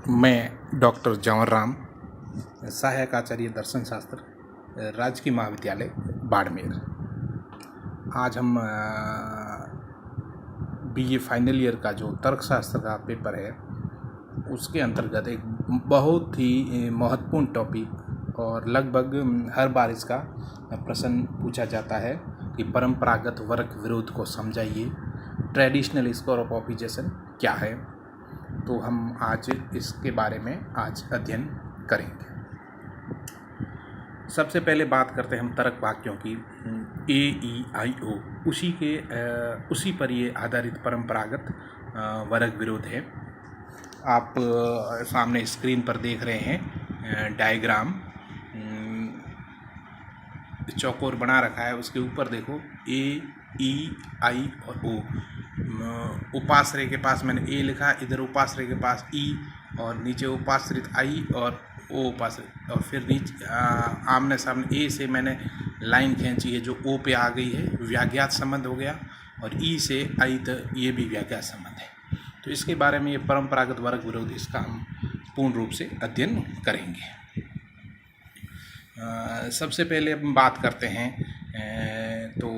मैं डॉक्टर जंवर राम, सहायक आचार्य दर्शन शास्त्र, राजकीय महाविद्यालय बाड़मेर। आज हम बीए फाइनल ईयर का जो तर्कशास्त्र का पेपर है उसके अंतर्गत एक बहुत ही महत्वपूर्ण टॉपिक और लगभग हर बार इसका प्रश्न पूछा जाता है कि परंपरागत वर्ग विरोध को समझाइए, ट्रेडिशनल स्कोर ऑफ ऑपोजिशन क्या है। तो हम आज इसके बारे में आज अध्ययन करेंगे। सबसे पहले बात करते हैं हम तर्क वाक्यों की। ए ई आई ओ उसी पर ये आधारित परंपरागत वर्ग विरोध है। आप सामने स्क्रीन पर देख रहे हैं डायग्राम, चौकोर बना रखा है। उसके ऊपर देखो ए ई आई और ओ। उपाश्रय के पास मैंने ए लिखा, इधर उपाश्रय के पास ई और नीचे उपाश्रित आई और ओ उपाश्रित, और फिर नीचे आमने सामने ए से मैंने लाइन खींची है जो ओ पे आ गई है, व्याज्ञात संबंध हो गया, और ई से आई तक ये भी व्याज्ञात संबंध है। तो इसके बारे में ये परंपरागत वर्ग विरोध, इसका हम पूर्ण रूप से अध्ययन करेंगे। सबसे पहले हम बात करते हैं तो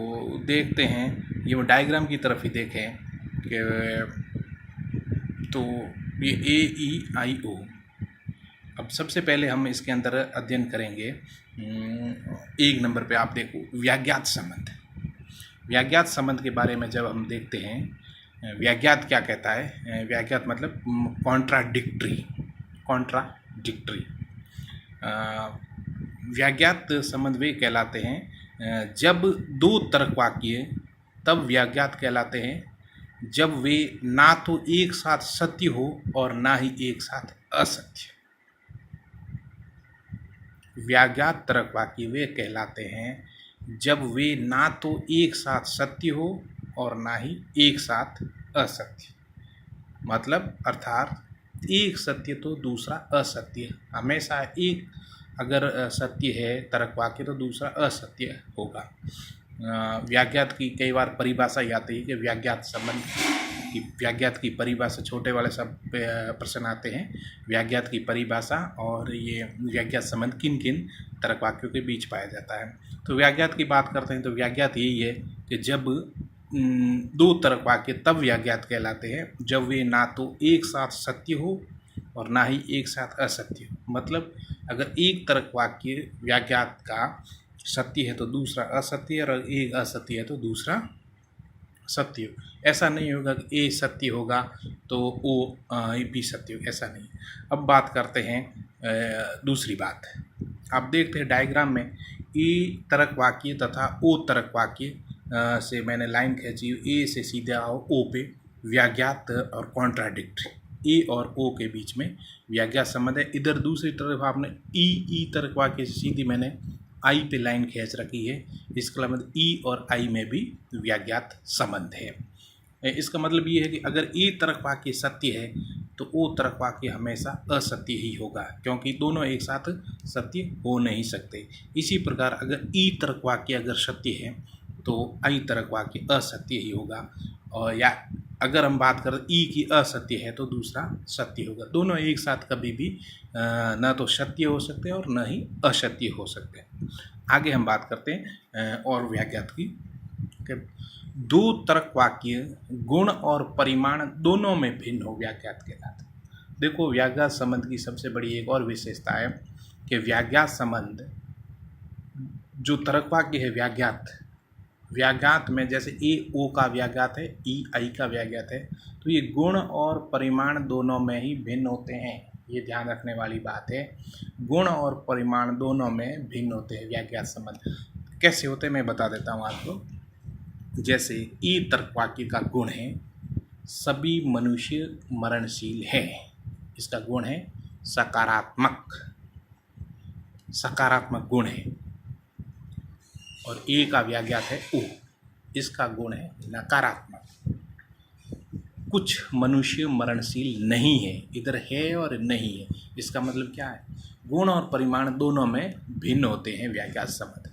देखते हैं, ये वो डायग्राम की तरफ ही देखें कि तो ये ए ई आई ओ। अब सबसे पहले हम इसके अंदर अध्ययन करेंगे। एक नंबर पे आप देखो व्याज्ञात संबंध। व्याज्ञात संबंध के बारे में जब हम देखते हैं, व्याज्ञात क्या कहता है? व्याज्ञात मतलब कॉन्ट्राडिक्टरी। व्याज्ञात संबंध वे कहलाते हैं जब दो तर्क वाक्य तब व्याज्ञात कहलाते हैं जब वे ना तो एक साथ सत्य हो और ना ही एक साथ असत्य। व्याज्ञात तर्क वाक्य वे कहलाते हैं जब वे ना तो एक साथ सत्य हो और ना ही एक साथ असत्य। मतलब अर्थात एक सत्य तो दूसरा असत्य। हमेशा एक अगर सत्य है तर्क वाक्य तो दूसरा असत्य होगा। व्याज्ञात की कई बार परिभाषा ही आती है कि व्याज्ञात संबंध की, व्याज्ञात की परिभाषा, छोटे वाले सब प्रश्न आते हैं, व्याज्ञात की परिभाषा और ये व्याज्ञात संबंध किन किन तर्क वाक्यों के बीच पाया जाता है। तो व्याज्ञात की बात करते हैं तो व्याज्ञात यही है कि जब दो तर्क वाक्य तब व्याज्ञात कहलाते हैं जब वे ना तो एक साथ सत्य हो और ना ही एक साथ असत्य हो। मतलब अगर एक तर्क वाक्य व्याज्ञात का सत्य है तो दूसरा असत्य है, और एक असत्य है तो दूसरा सत्य हो। ऐसा नहीं होगा कि ए सत्य होगा तो ओ भी सत्य हो, ऐसा नहीं। अब बात करते हैं दूसरी बात। आप देखते हैं डायग्राम में ए तर्क वाक्य तथा ओ तर्क वाक्य से मैंने लाइन खींची, ए से सीधा आओ ओ पे, व्याज्ञात और कॉन्ट्राडिक्टरी। ए और ओ के बीच में व्याज्ञात संबंध है। इधर दूसरी तरफ आपने ई तर्क वाक्य से सीधी मैंने आई पे लाइन खींच रखी है। इसका मतलब ई और आई में भी व्याज्ञात संबंध है। इसका मतलब ये है कि अगर ए तर्क वाक्य सत्य है तो ओ तर्क वाक्य हमेशा असत्य ही होगा, क्योंकि दोनों एक साथ सत्य हो नहीं सकते। इसी प्रकार अगर ई तर्क वाक्य अगर सत्य है तो आई तर्क वाक्य असत्य ही होगा, और या अगर हम बात करें ई की असत्य है तो दूसरा सत्य होगा। दोनों एक साथ कभी भी न तो सत्य हो सकते और न ही असत्य हो सकते। आगे हम बात करते हैं और व्याज्ञात की। दो तर्क वाक्य गुण और परिमाण दोनों में भिन्न हो व्याज्ञात कहलाते। देखो व्याज्ञात संबंध की सबसे बड़ी एक और विशेषता है कि व्याज्ञात संबंध जो तर्क वाक्य है व्याज्ञात में जैसे ए ओ का व्याज्ञात है, ई आई का व्याज्ञात है, तो ये गुण और परिमाण दोनों में ही भिन्न होते हैं। ये ध्यान रखने वाली बात है, गुण और परिमाण दोनों में भिन्न होते हैं व्याज्ञात संबंध। कैसे होते हैं मैं बता देता हूँ आपको। जैसे ई तर्क वाक्य का गुण है सभी मनुष्य मरणशील है, इसका गुण है सकारात्मक गुण है। और ए का व्याज्ञात है ओ, इसका गुण है नकारात्मक। कुछ मनुष्य मरणशील नहीं है, इधर है और नहीं है, इसका मतलब क्या है? गुण और परिमाण दोनों में भिन्न होते हैं व्याज्ञात संबंध।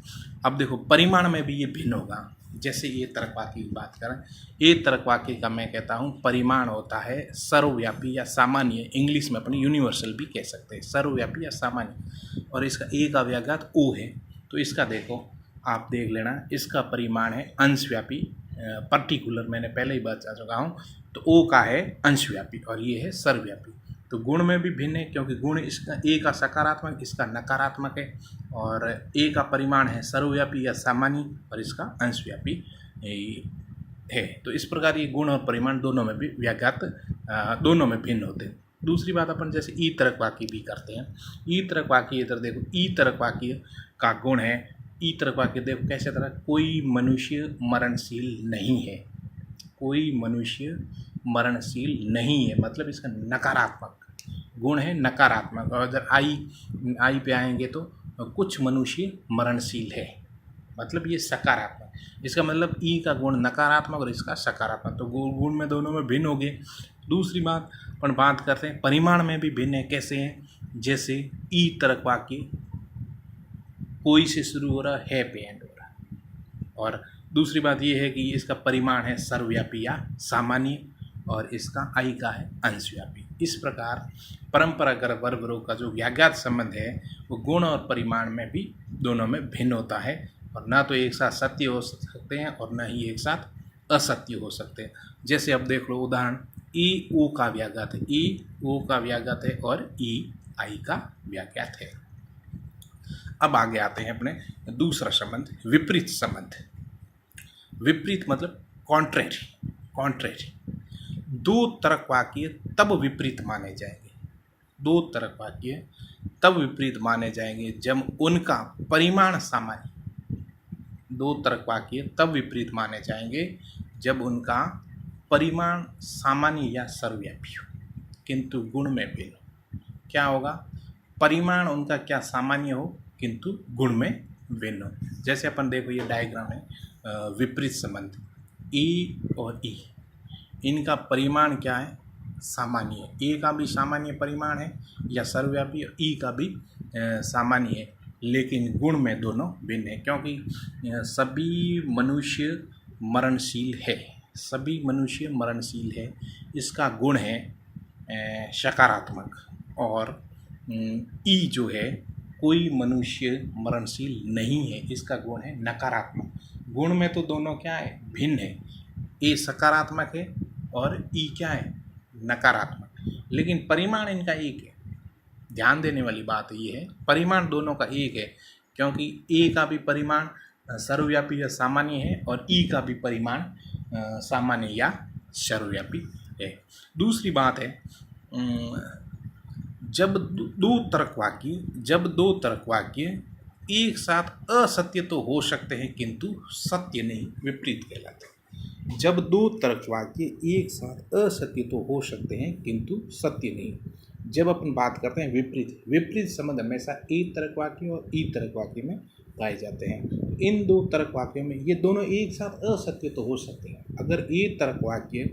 अब देखो परिमाण में भी ये भिन्न होगा। जैसे ये तर्क वाक्य की बात करें, ये तर्क वाक्य का मैं कहता हूँ परिमाण होता है सर्वव्यापी या सामान्य, इंग्लिश में अपनी यूनिवर्सल भी कह सकते हैं, सर्वव्यापी या सामान्य। और इसका ए का व्याघात ओ है, तो इसका देखो आप देख लेना, इसका परिमाण है अंशव्यापी, पर्टिकुलर मैंने पहले ही बता चुका हूँ। तो ओ का है अंशव्यापी और ये है सर्वव्यापी। तो गुण में भी भिन्न है, क्योंकि गुण इसका ए का सकारात्मक, इसका नकारात्मक है, और ए का परिमाण है सर्वव्यापी या सामान्य और इसका अंशव्यापी है। तो इस प्रकार ये गुण और परिमाण दोनों में भी व्याघात दोनों में भिन्न होते हैं। दूसरी बात अपन जैसे ई तर्क वाक्य भी करते हैं। ई तर्क वाक्य इधर देखो, ई तर्क वाक्य का गुण है, ई तर्क वाक्य देखो कैसे तरह, कोई मनुष्य मरणशील नहीं है, कोई मनुष्य मरणशील नहीं है, मतलब इसका नकारात्मक गुण है, नकारात्मक। और अगर आई पे आएंगे तो कुछ मनुष्य मरणशील है, मतलब ये सकारात्मक। इसका मतलब ई का गुण नकारात्मक और इसका सकारात्मक, तो गुण में दोनों में भिन्न हो गए। दूसरी बात अपन बात करते हैं परिमाण में भी भिन्न है। कैसे हैं? जैसे ई तर्क वाक्य कोई से शुरू हो रहा है पे एंड हो रहा। और दूसरी बात ये है कि इसका परिमाण है सर्वव्यापी या सामान्य और इसका आई का है अंशव्यापी। इस प्रकार परंपरागत वर्गों का जो व्याघात संबंध है वो गुण और परिमाण में भी दोनों में भिन्न होता है, और ना तो एक साथ सत्य हो सकते हैं और ना ही एक साथ असत्य हो सकते हैं। जैसे अब देख लो उदाहरण, ई ओ का व्याघात है, ई ओ का व्याघात है और ई आई का व्याघात है। अब आगे आते हैं अपने दूसरा संबंध, विपरीत संबंध। विपरीत मतलब कॉन्ट्रेरी, कॉन्ट्रेरी। दो तर्क वाक्य तब विपरीत माने जाएंगे, दो तर्क वाक्य तब विपरीत माने जाएंगे जब उनका परिमाण सामान्य, दो तर्क वाक्य तब विपरीत माने जाएंगे जब उनका परिमाण सामान्य या सर्वव्यापी हो, किंतु गुण में भिन्न। क्या होगा? परिमाण उनका क्या सामान्य हो किंतु गुण में भिन्न हो। जैसे अपन देखो ये डायग्राम है, विपरीत संबंध ई और ई, इनका परिमाण क्या है? सामान्य है। ए का भी सामान्य परिमाण है या सर्वव्यापी, और ई का भी सामान्य है, लेकिन गुण में दोनों भिन्न है, क्योंकि सभी मनुष्य मरणशील है, सभी मनुष्य मरणशील है। इसका गुण है सकारात्मक, और ई जो है कोई मनुष्य मरणशील नहीं है, इसका गुण है नकारात्मक। गुण में तो दोनों क्या है? भिन्न है। ए सकारात्मक है और ई क्या है? नकारात्मक, लेकिन परिमाण इनका एक है। ध्यान देने वाली बात ये है, परिमाण दोनों का एक है, क्योंकि ए का भी परिमाण सर्वव्यापी या सामान्य है और ई का भी परिमाण सामान्य या सर्वव्यापी है। दूसरी बात है, जब दो तर्क वाक्य एक साथ असत्य तो हो सकते हैं किंतु सत्य नहीं, विपरीत कहलाते हैं। जब दो तर्क वाक्य एक साथ असत्य तो हो सकते हैं किंतु सत्य नहीं। जब अपन बात करते हैं विपरीत, विपरीत संबंध हमेशा ए तर्क वाक्य और ई तर्क वाक्य में पाए जाते हैं। इन दो तर्क वाक्यों में ये दोनों एक साथ असत्य तो हो सकते हैं। अगर ए तर्क वाक्य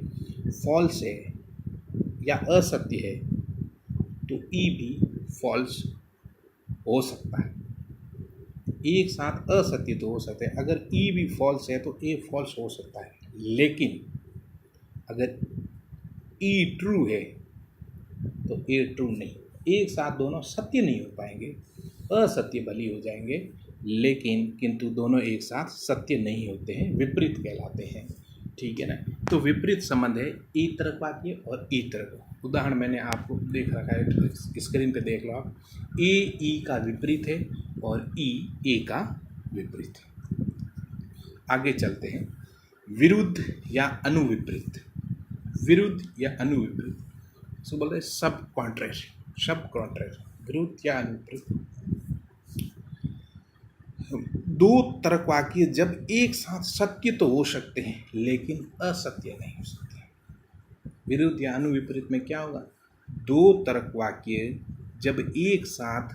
फॉल्स है या असत्य है तो ई भी फॉल्स हो सकता है। एक साथ असत्य तो हो सकते हैं, अगर ई भी फॉल्स है तो ए फॉल्स हो सकता है, लेकिन अगर ई ट्रू है तो ए ट्रू नहीं। एक साथ दोनों सत्य नहीं हो पाएंगे, असत्य भली हो जाएंगे, लेकिन किंतु दोनों एक साथ सत्य नहीं होते हैं, विपरीत कहलाते हैं। ठीक है ना? तो विपरीत संबंध है ई तर्क वाक्य और ई तर्क। उदाहरण मैंने आपको देख रखा है, स्क्रीन पे देख लो आप। ए ई का विपरीत है और ई ए का विपरीत है। आगे चलते हैं, विरुद्ध या अनुविपरीत। विरुद्ध या अनुविपरीत सो बोलते हैं सब कॉन्ट्रेरी, सब कॉन्ट्रेरी, विरुद्ध या अनुविपरीत। दो तर्क वाक्य जब एक साथ सत्य तो हो सकते हैं लेकिन असत्य नहीं हो सकते। विरुद्ध या अनुविपरीत में क्या होगा? दो तर्क वाक्य जब एक साथ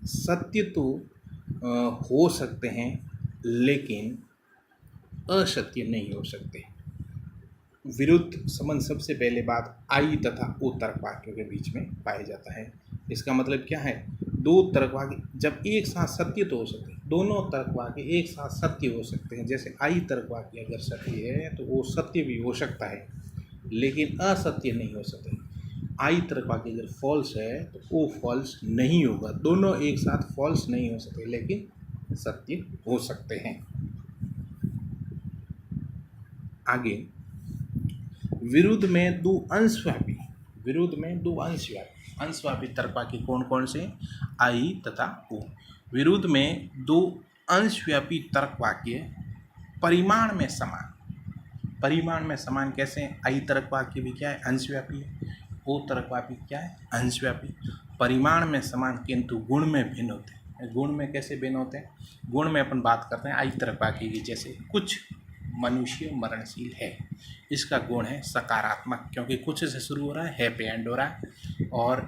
सत्य तो हो सकते हैं लेकिन असत्य नहीं हो सकते। विरुद्ध संबंध सबसे पहले बात आई तथा ओ तर्क वाक्यों के बीच में पाया जाता है। इसका मतलब क्या है? दो तर्कवाक्य जब एक साथ सत्य तो हो सकते हैं, दोनों तर्कवाक्य एक साथ सत्य हो सकते हैं। जैसे आई तर्कवाक्य अगर सत्य है तो वो सत्य भी हो सकता है लेकिन असत्य नहीं हो सकते। आई तर्कवाक्य अगर फॉल्स है तो वो फॉल्स नहीं होगा। दोनों एक साथ फॉल्स नहीं हो सकते लेकिन सत्य हो सकते हैं। आगे, विरुद्ध में दो अंशव्यापी, विरुद्ध में दो अंशव्यापी तर्कवाक्य कौन कौन से? आई तथा ओ। विरुद्ध में दो अंशव्यापी तर्कवाक्य परिमाण में समान। परिमाण में समान कैसे? आई तर्कवाक्य भी क्या है? अंशव्यापी है। ओ तर्कवाक्य क्या है? अंशव्यापी। परिमाण में समान किंतु गुण में भिन्न होते हैं। गुण में कैसे भिन्न होते हैं? गुण में अपन बात करते हैं आई तर्कवाक्य की। जैसे कुछ मनुष्य मरणशील है, इसका गुण है सकारात्मक, क्योंकि कुछ से शुरू हो रहा है, हैप्पी एंड हो रहा है। और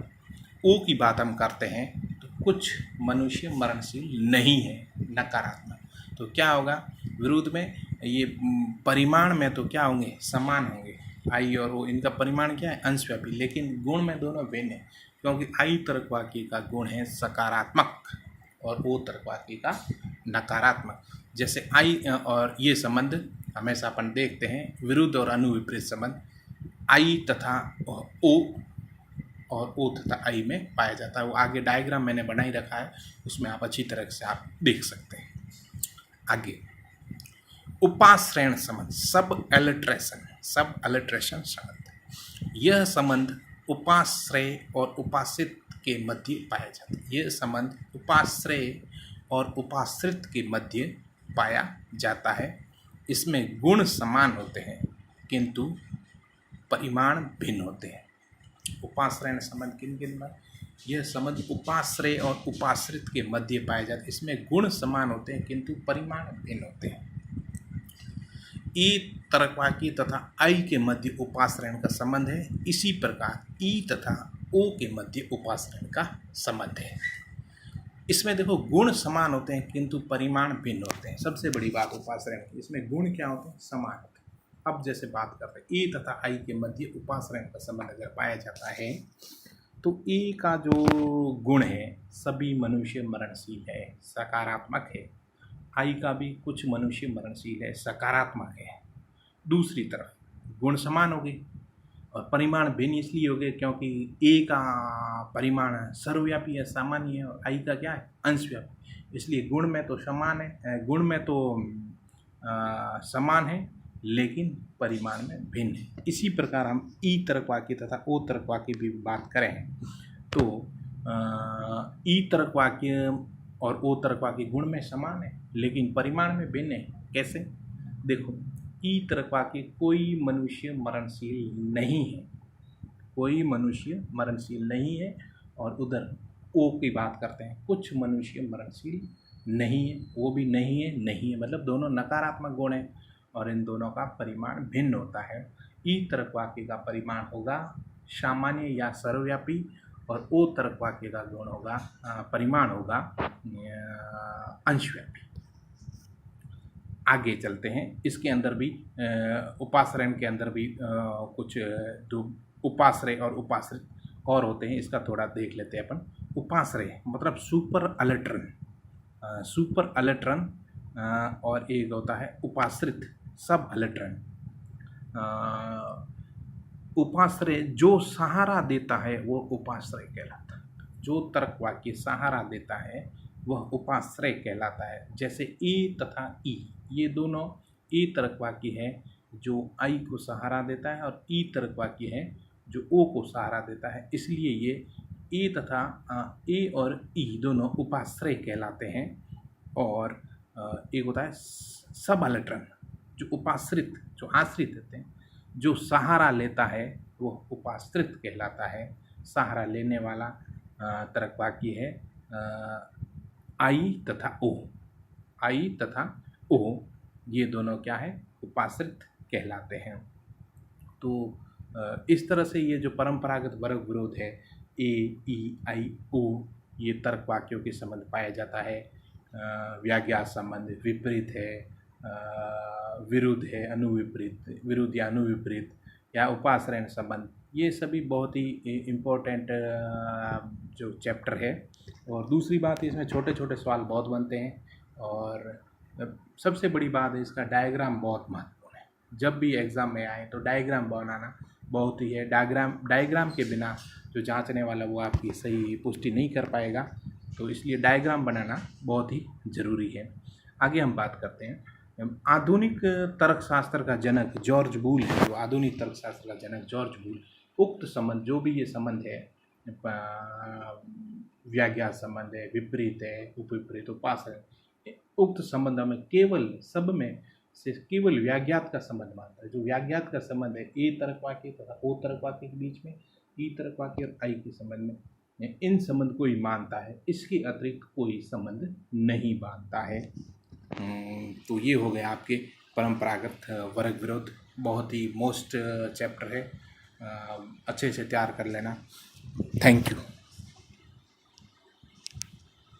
ओ की बात हम करते हैं तो कुछ मनुष्य मरणशील नहीं है, नकारात्मक। तो क्या होगा? विरुद्ध में ये परिमाण में तो क्या होंगे? समान होंगे। आई और ओ, इनका परिमाण क्या है? अंशव्यापी। लेकिन गुण में दोनों भिन्न है, क्योंकि आई तर्कवाक्य का गुण है सकारात्मक और ओ तर्कवाक्य का नकारात्मक। जैसे आई और ये संबंध हमेशा अपन देखते हैं, विरुद्ध और अनुविपरीत संबंध आई तथा ओ और ओ तथा आई में पाया जाता है। वो आगे डायग्राम मैंने बना ही रखा है, उसमें आप अच्छी तरह से आप देख सकते हैं। आगे, उपाश्रयण संबंध, सब अलिट्रेशन संबंध। यह संबंध उपाश्रय और उपाश्रित के मध्य पाया जाता है। यह संबंध उपाश्रय और उपाश्रित के मध्य पाया जाता है। इसमें गुण समान होते हैं किंतु परिमाण भिन्न होते हैं। उपाश्रयण संबंध किन किन में? यह संबंध उपाश्रय और उपाश्रित के मध्य पाया जाता है। इसमें गुण समान होते हैं किंतु परिमाण भिन्न होते हैं। ई तर्कवाक्य तथा आई के मध्य उपाश्रयण का संबंध है। इसी प्रकार ई तथा ओ के मध्य उपाश्रयण का संबंध है। इसमें देखो, गुण समान होते हैं किंतु परिमाण भिन्न होते हैं। सबसे बड़ी बात उपाश्रयण की, इसमें गुण क्या होते हैं? समान होते हैं। अब जैसे बात करते हैं ए तथा आई के मध्य उपाश्रयण का संबंध अगर पाया जाता है तो ए का जो गुण है, सभी मनुष्य मरणशील है, सकारात्मक है। आई का भी कुछ मनुष्य मरणशील है, सकारात्मक है। दूसरी तरफ गुण समान हो गए और परिमाण भिन्न इसलिए हो गए क्योंकि ए का परिमाण सर्वव्यापी है, सामान्य है, और आई का क्या है? अंशव्यापी। इसलिए गुण में तो समान है, गुण में तो समान है लेकिन परिमाण में भिन्न है। इसी प्रकार हम ई तर्कवाक्य तथा ओ तर्कवाक्य की बात करें तो ई तर्कवाक्य और ओ तर्कवाक्य गुण में समान है लेकिन परिमाण में भिन्न है। कैसे? देखो, ई तर्कवाक्य कोई मनुष्य मरणशील नहीं है, कोई मनुष्य मरणशील नहीं है, और उधर ओ की बात करते हैं, कुछ मनुष्य मरणशील नहीं है, वो भी नहीं है मतलब दोनों नकारात्मक गुण हैं और इन दोनों का परिमाण भिन्न होता है। ई तर्कवाक्य का परिमाण होगा सामान्य या सर्वव्यापी और ओ तर्कवाक्य का गुण होगा, परिमाण होगा अंशव्यापी। आगे चलते हैं। इसके अंदर भी उपाश्रयण के अंदर भी कुछ जो उपाश्रय और उपाश्रित और होते हैं, इसका थोड़ा देख लेते हैं अपन। उपाश्रय मतलब सुपर अलेट्रन और एक होता है उपाश्रित सब अलेट्रन। उपाश्रय जो सहारा देता है वो उपाश्रय कहलाता है। जो तर्कवाक्य सहारा देता है वह उपाश्रय कहलाता है। जैसे ए तथा ई, ये दोनों ए तर्कवाक्य है जो आई को सहारा देता है और ई तर्कवाक्य है जो ओ को सहारा देता है। इसलिए ये ए तथा ए और ई दोनों उपाश्रय कहलाते हैं। और एक होता है सब अलेट्रन जो उपाश्रित, जो आश्रित होते हैं, जो सहारा लेता है वह उपाश्रित कहलाता है। सहारा लेने वाला तर्कवाक्य है आई तथा ओ। आई तथा ओ ये दोनों क्या है? उपाश्रित कहलाते हैं। तो इस तरह से ये जो परंपरागत वर्ग विरोध है ए ई आई ओ, ये तर्कवाक्यों के संबंध पाया जाता है। व्याज्ञा संबंध विपरीत है, विरुद्ध है, अनुविपरीत, विरुद्ध या अनुविपरीत, या उपाश्रयण संबंध ये सभी बहुत ही इम्पोर्टेंट जो चैप्टर है। और दूसरी बात इसमें छोटे छोटे सवाल बहुत बनते हैं, और सबसे बड़ी बात है इसका डायग्राम बहुत महत्वपूर्ण है। जब भी एग्ज़ाम में आए तो डायग्राम बनाना बहुत ही है। डायग्राम के बिना जो जांचने वाला वो आपकी सही पुष्टि नहीं कर पाएगा, तो इसलिए डायग्राम बनाना बहुत ही ज़रूरी है। आगे हम बात करते हैं आधुनिक तर्कशास्त्र का जनक जॉर्ज बूल है। जो आधुनिक तर्कशास्त्र का जनक जॉर्ज बूल, उक्त संबंध जो भी ये संबंध है, व्याज्ञात संबंध है, विपरीत है, उपविपरीत, उपासन, उक्त संबंध में केवल सब में से केवल व्याज्ञात का संबंध मानता है। जो व्याज्ञात का संबंध है ए तर्क वाक्य तथा ओ तर्क वाक्य के बीच में, ई तर्क वाक्य और आई के संबंध में, इन संबंध को ही मानता है। इसके अतिरिक्त कोई संबंध नहीं मानता है। तो ये हो गया आपके परंपरागत वर्ग विरोध। बहुत ही मोस्ट चैप्टर है, अच्छे से तैयार कर लेना। Thank you.